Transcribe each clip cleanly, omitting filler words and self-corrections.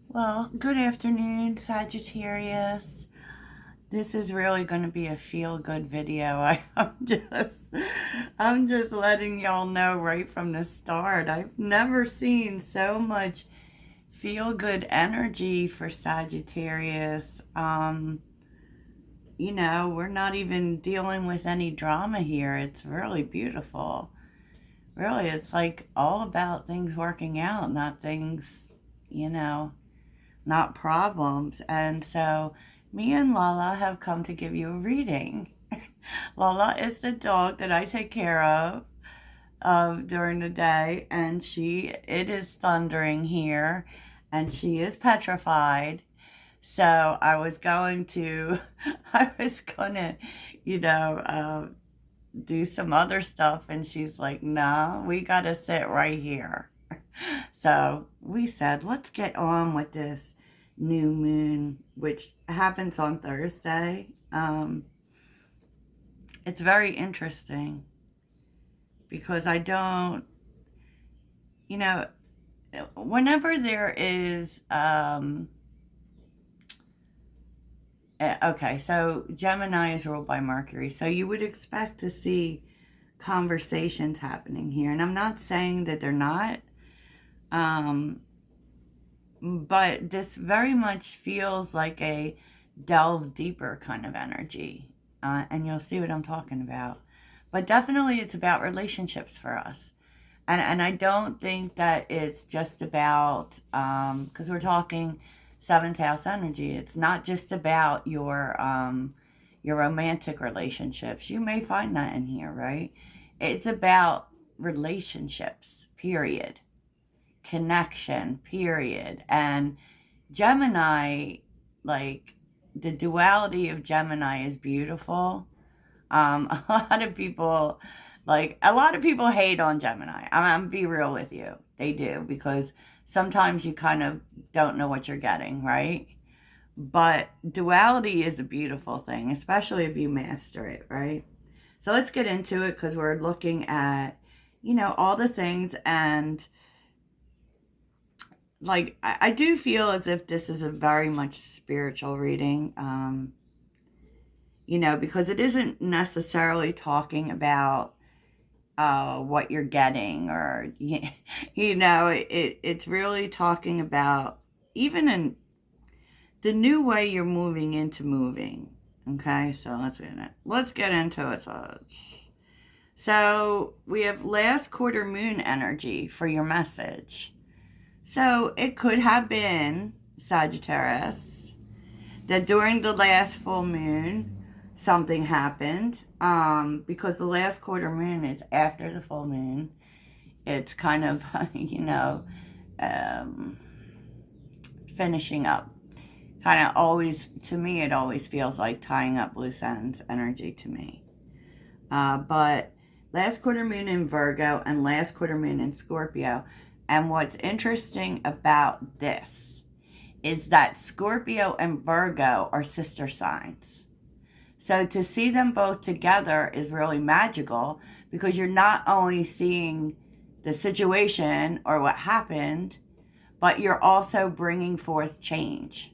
Well, good afternoon, Sagittarius. This is really going to be a feel-good video. I'm just letting y'all know right from the start. I've never seen so much feel-good energy for Sagittarius. We're not even dealing with any drama here. It's really beautiful. Really, it's like all about things working out, not things, you know, not problems. And so me and Lala have come to give you a reading. Lala is the dog that I take care of during the day, and it is thundering here, and she is petrified. So I was gonna, you know, uh, do some other stuff, and she's like, "No, we gotta sit right here." So we said, let's get on with this new moon, which happens on Thursday. It's very interesting because I don't, you know, whenever there is, okay, so Gemini is ruled by Mercury. So you would expect to see conversations happening here. And I'm not saying that they're not. Um, but this very much feels like a delve deeper kind of energy. And you'll see what I'm talking about. But definitely it's about relationships for us. And I don't think that it's just about, because we're talking seventh house energy, it's not just about your romantic relationships. You may find that in here, right? It's about relationships, period, connection, period. And Gemini, like the duality of Gemini is beautiful. A lot of people hate on Gemini. I'm gonna be real with you. They do, because sometimes you kind of don't know what you're getting, right? But duality is a beautiful thing, especially if you master it, right? So let's get into it because we're looking at, all the things. And like I do feel as if this is a very much spiritual reading, because it isn't necessarily talking about what you're getting, or it's really talking about even in the new way you're moving into moving. Okay, so let's get into it. So we have last quarter moon energy for your message. So it could have been, Sagittarius, that during the last full moon, something happened. Because the last quarter moon is after the full moon. It's kind of, um, finishing up. Kind of always, to me, it always feels like tying up loose ends energy to me. But last quarter moon in Virgo and last quarter moon in Scorpio. And what's interesting about this is that Scorpio and Virgo are sister signs. So to see them both together is really magical, because you're not only seeing the situation or what happened, but you're also bringing forth change.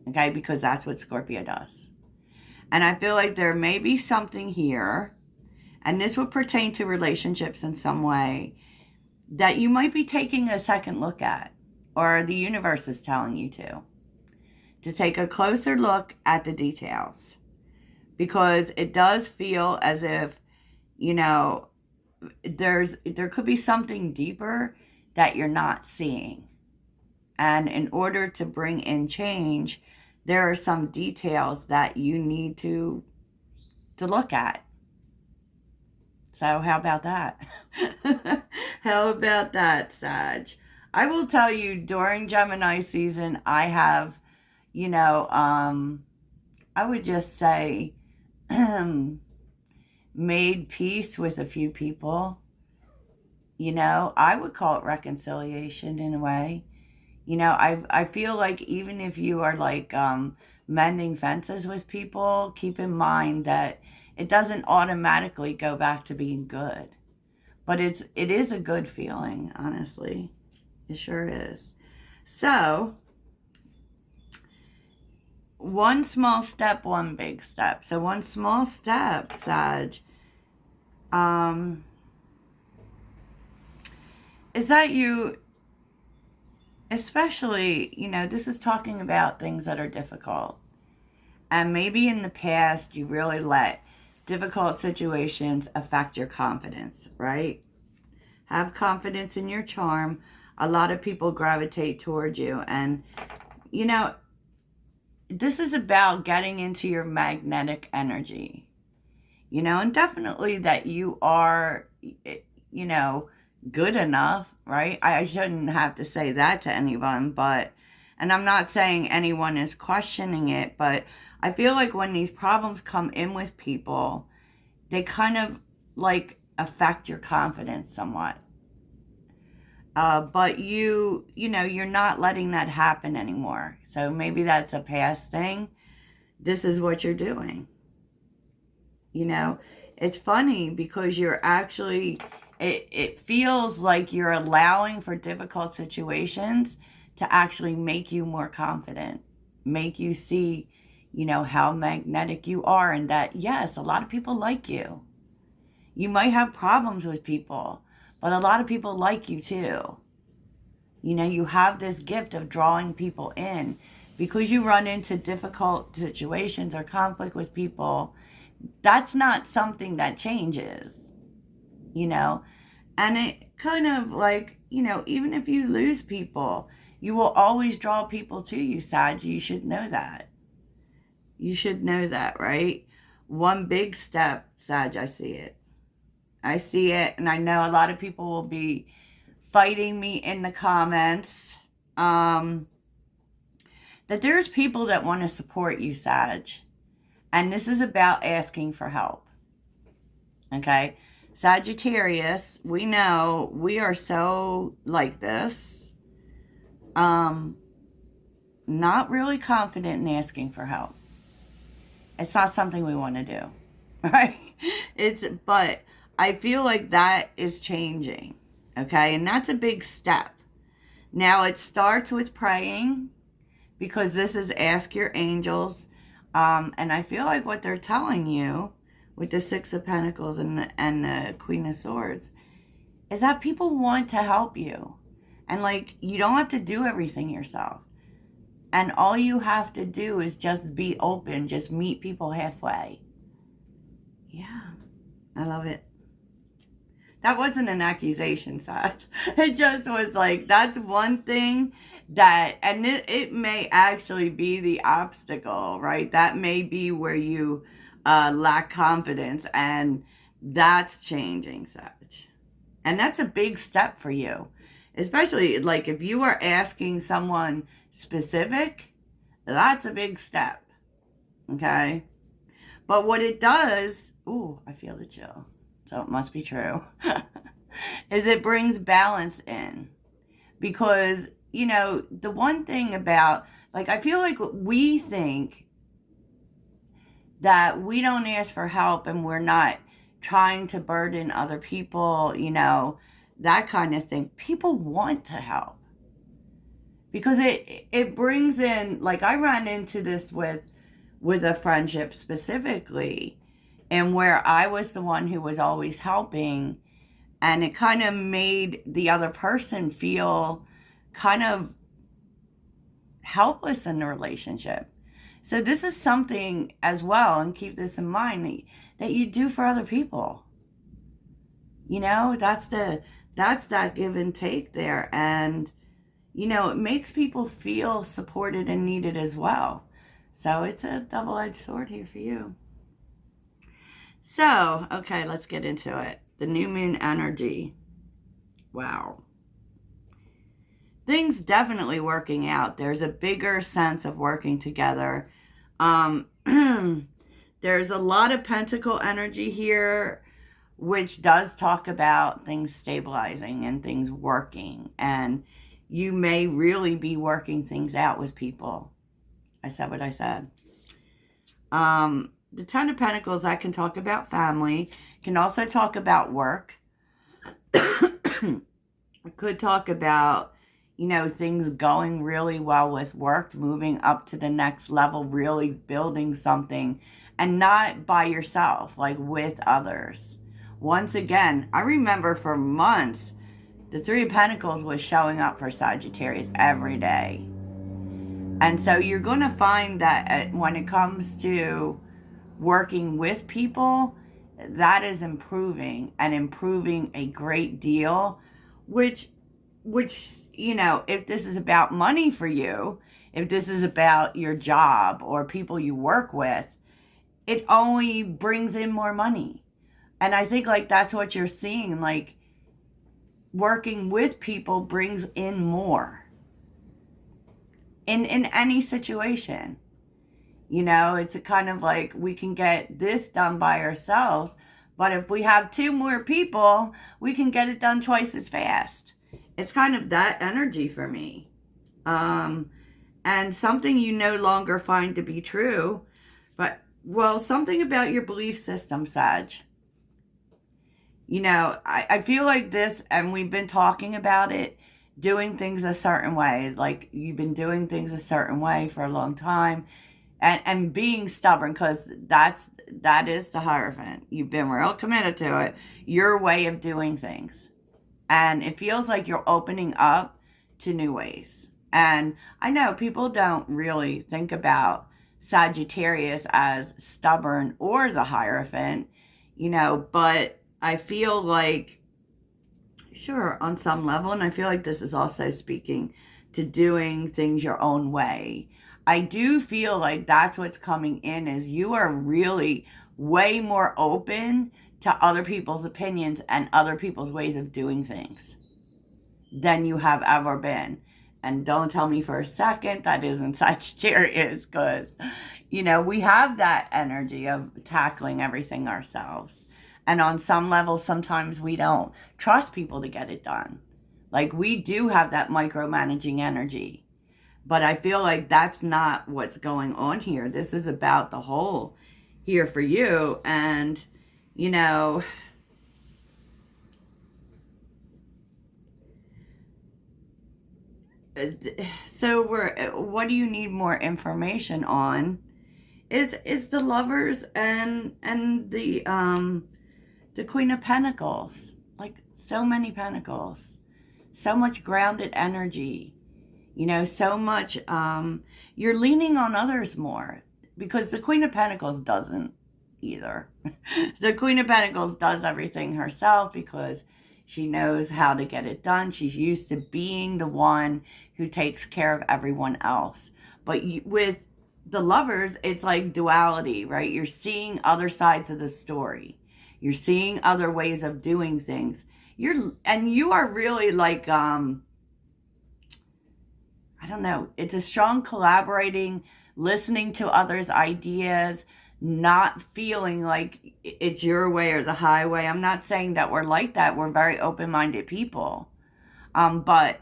Okay, because that's what Scorpio does. And I feel like there may be something here, and this would pertain to relationships in some way, that you might be taking a second look at, or the universe is telling you to take a closer look at the details, because it does feel as if, there could be something deeper that you're not seeing. And in order to bring in change, there are some details that you need to look at. So how about that? How about that, Sag? I will tell you, during Gemini season, I have, I would just say, made peace with a few people. I would call it reconciliation in a way. I feel like even if you are like mending fences with people, keep in mind that it doesn't automatically go back to being good. But it is a good feeling, honestly. It sure is. So, one small step, one big step. So one small step, Sag, is that you, especially, this is talking about things that are difficult. And maybe in the past, you really let difficult situations affect your confidence, right? Have confidence in your charm. A lot of people gravitate toward you. And, this is about getting into your magnetic energy, and definitely that you are, good enough, right? I shouldn't have to say that to anyone, and I'm not saying anyone is questioning it, but I feel like when these problems come in with people, they kind of like affect your confidence somewhat. But you're not letting that happen anymore. So maybe that's a past thing. This is what you're doing. It's funny because you're actually, it feels like you're allowing for difficult situations to actually make you more confident, make you see, how magnetic you are, and that, yes, a lot of people like you. You might have problems with people, but a lot of people like you too. You have this gift of drawing people in because you run into difficult situations or conflict with people. That's not something that changes, and it kind of like, even if you lose people, you will always draw people to you, Sag. You should know that. You should know that, right? One big step, Sag, I see it. I see it, and I know a lot of people will be fighting me in the comments. That there's people that want to support you, Sag. And this is about asking for help. Okay? Sagittarius, we know we are so like this. Not really confident in asking for help. It's not something we want to do. Right? But I feel like that is changing. Okay? And that's a big step. Now it starts with praying, because this is ask your angels. And I feel like what they're telling you with the Six of Pentacles and the Queen of Swords is that people want to help you. And like, you don't have to do everything yourself. And all you have to do is just be open, just meet people halfway. Yeah, I love it. That wasn't an accusation, Sag. It just was like, that's one thing that, and it may actually be the obstacle, right? That may be where you lack confidence, and that's changing, Sag. And that's a big step for you. Especially like if you are asking someone specific, that's a big step. Okay? But what it does, ooh, I feel the chill. So it must be true, is it brings balance in. Because, the one thing about, like, I feel like we think that we don't ask for help and we're not trying to burden other people, that kind of thing. People want to help. Because it brings in, like, I ran into this with a friendship specifically, and where I was the one who was always helping, and it kind of made the other person feel kind of helpless in the relationship. So this is something as well, and keep this in mind, that you do for other people. That's that give and take there. And, it makes people feel supported and needed as well. So it's a double-edged sword here for you. So, okay, let's get into it. The new moon energy. Wow. Things definitely working out. There's a bigger sense of working together. There's a lot of pentacle energy here, which does talk about things stabilizing and things working. And you may really be working things out with people. I said what I said. The Ten of Pentacles, I can talk about family, can also talk about work. I could talk about, you know, things going really well with work, moving up to the next level, really building something, and not by yourself, like with others. Once again, I remember for months, the Three of Pentacles was showing up for Sagittarius every day. And so you're going to find that when it comes to working with people, that is improving and improving a great deal, which, you know, if this is about money for you, if this is about your job or people you work with, it only brings in more money. And I think like that's what you're seeing, like working with people brings in more in any situation. You know, it's a kind of like we can get this done by ourselves, but if we have two more people, we can get it done twice as fast. It's kind of that energy for me. And something you no longer find to be true, but, well, something about your belief system, Sag. You know, I feel like this, and we've been talking about it, doing things a certain way. Like, you've been doing things a certain way for a long time. And being stubborn, because that is the Hierophant. You've been real committed to it. Your way of doing things. And it feels like you're opening up to new ways. And I know people don't really think about Sagittarius as stubborn or the Hierophant, you know, but I feel like, sure, on some level, and I feel like this is also speaking to doing things your own way. I do feel like that's what's coming in, is you are really way more open to other people's opinions and other people's ways of doing things than you have ever been. And don't tell me for a second that isn't Sagittarius, because, you know, we have that energy of tackling everything ourselves. And on some level, sometimes we don't trust people to get it done. Like, we do have that micromanaging energy. But I feel like that's not what's going on here. This is about the whole here for you. And, you know, so what do you need more information on is the Lovers and the Queen of Pentacles. Like, so many pentacles, so much grounded energy. You know, so much, you're leaning on others more, because the Queen of Pentacles doesn't either. The Queen of Pentacles does everything herself because she knows how to get it done. She's used to being the one who takes care of everyone else. But with the Lovers, it's like duality, right? You're seeing other sides of the story. You're seeing other ways of doing things. You are really like, I don't know, it's a strong collaborating, listening to others' ideas, not feeling like it's your way or the highway. I'm not saying that we're like that. We're very open-minded people. But,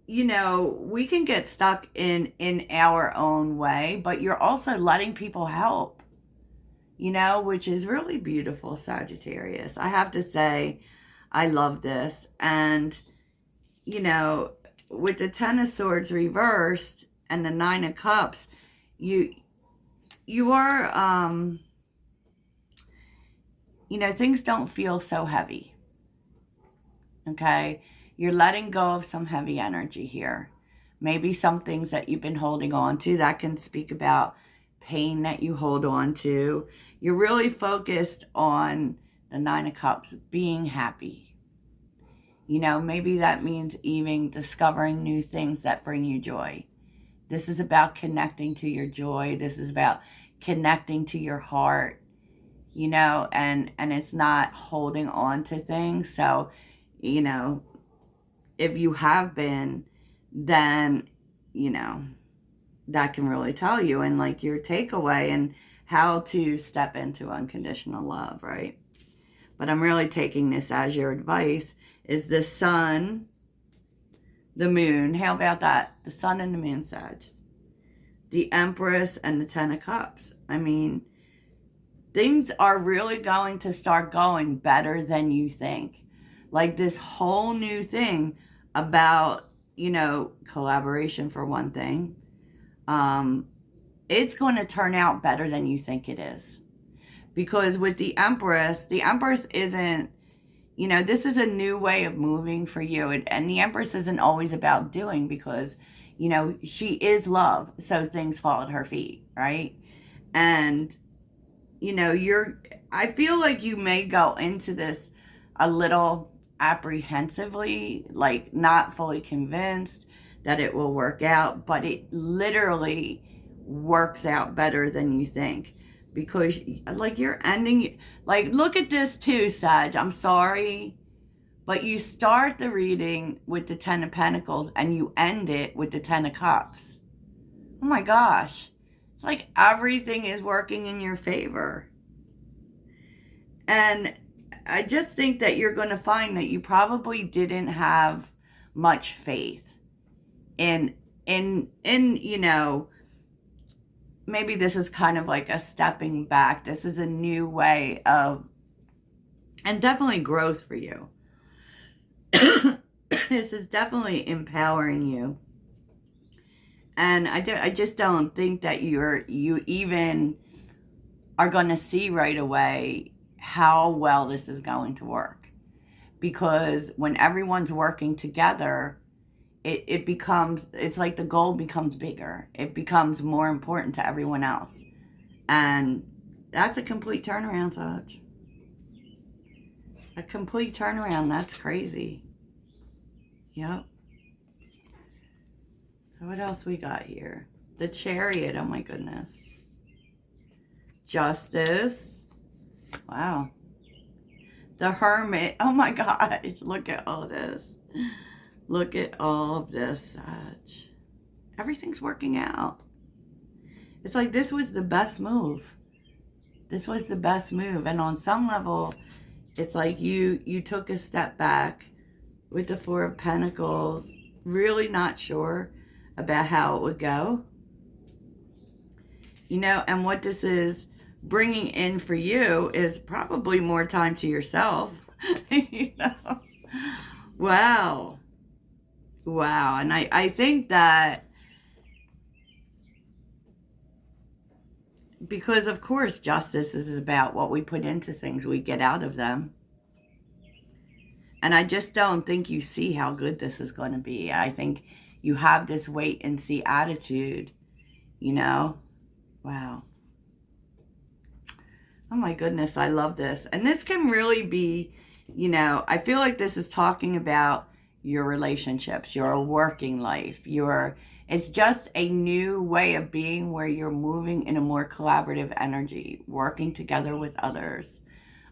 you know, we can get stuck in our own way, but you're also letting people help, you know, which is really beautiful, Sagittarius. I have to say, I love this. And, you know, with the Ten of Swords reversed and the Nine of Cups, you are, you know, things don't feel so heavy. Okay? You're letting go of some heavy energy here. Maybe some things that you've been holding on to, that can speak about pain that you hold on to. You're really focused on the Nine of Cups, being happy. You know, maybe that means even discovering new things that bring you joy. This is about connecting to your joy. This is about connecting to your heart, you know, and it's not holding on to things. So, you know, if you have been, then, you know, that can really tell you, and like your takeaway and how to step into unconditional love, right? But I'm really taking this as your advice, is the Sun, the Moon. How about that? The Sun and the Moon, Sag. The Empress and the Ten of Cups. I mean, things are really going to start going better than you think. Like this whole new thing about collaboration for one thing. It's going to turn out better than you think it is. Because with the Empress isn't, this is a new way of moving for you. And the Empress isn't always about doing, because, she is love. So things fall at her feet, right? And, I feel like you may go into this a little apprehensively, like not fully convinced that it will work out, but it literally works out better than you think. Because, like, you're ending, like, look at this too, Sag. I'm sorry, but you start the reading with the Ten of Pentacles and you end it with the Ten of Cups. Oh my gosh. It's like everything is working in your favor. And I just think that you're going to find that you probably didn't have much faith in maybe this is kind of like a stepping back. This is a new way of, and definitely growth for you. This is definitely empowering you. And I just don't think that you even are going to see right away how well this is going to work. Because when everyone's working together, it's like the goal becomes bigger. It becomes more important to everyone else. And that's a complete turnaround, Sag. A complete turnaround. That's crazy. Yep. So what else we got here? The Chariot. Oh my goodness. Justice. Wow. The Hermit. Oh my gosh. Look at all this. Look at all of this, Sag. Everything's working out. It's like this was the best move. This was the best move. And on some level, it's like you took a step back with the Four of Pentacles, really not sure about how it would go. And what this is bringing in for you is probably more time to yourself. Wow. Wow. And I think that because, of course, justice is about what we put into things, we get out of them. And I just don't think you see how good this is going to be. I think you have this wait and see attitude, Wow. Oh my goodness, I love this. And this can really be, I feel like this is talking about your relationships, your working life, it's just a new way of being where you're moving in a more collaborative energy, working together with others.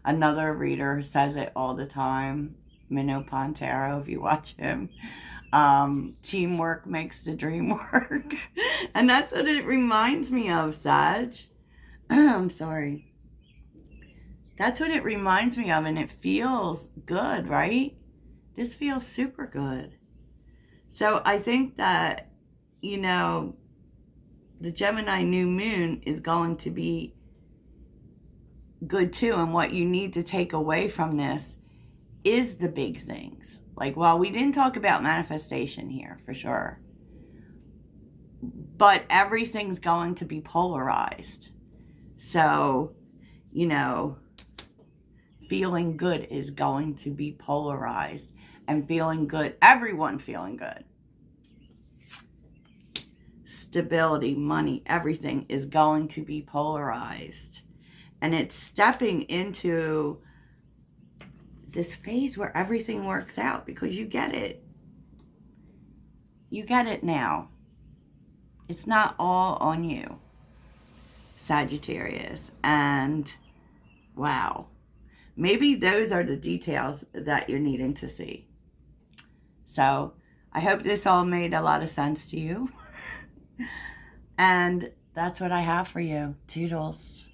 Another reader says it all the time, Minnow Pontero, if you watch him. Teamwork makes the dream work. And that's what it reminds me of, Sag. I'm sorry. That's what it reminds me of, and it feels good, right? This feels super good. So I think that, the Gemini new moon is going to be good too. And what you need to take away from this is the big things. Like, well, we didn't talk about manifestation here for sure, but everything's going to be polarized. So, feeling good is going to be polarized, and feeling good, everyone feeling good. Stability, money, everything is going to be polarized. And it's stepping into this phase where everything works out because you get it. You get it now. It's not all on you, Sagittarius. And wow, maybe those are the details that you're needing to see. So I hope this all made a lot of sense to you. And that's what I have for you. Toodles.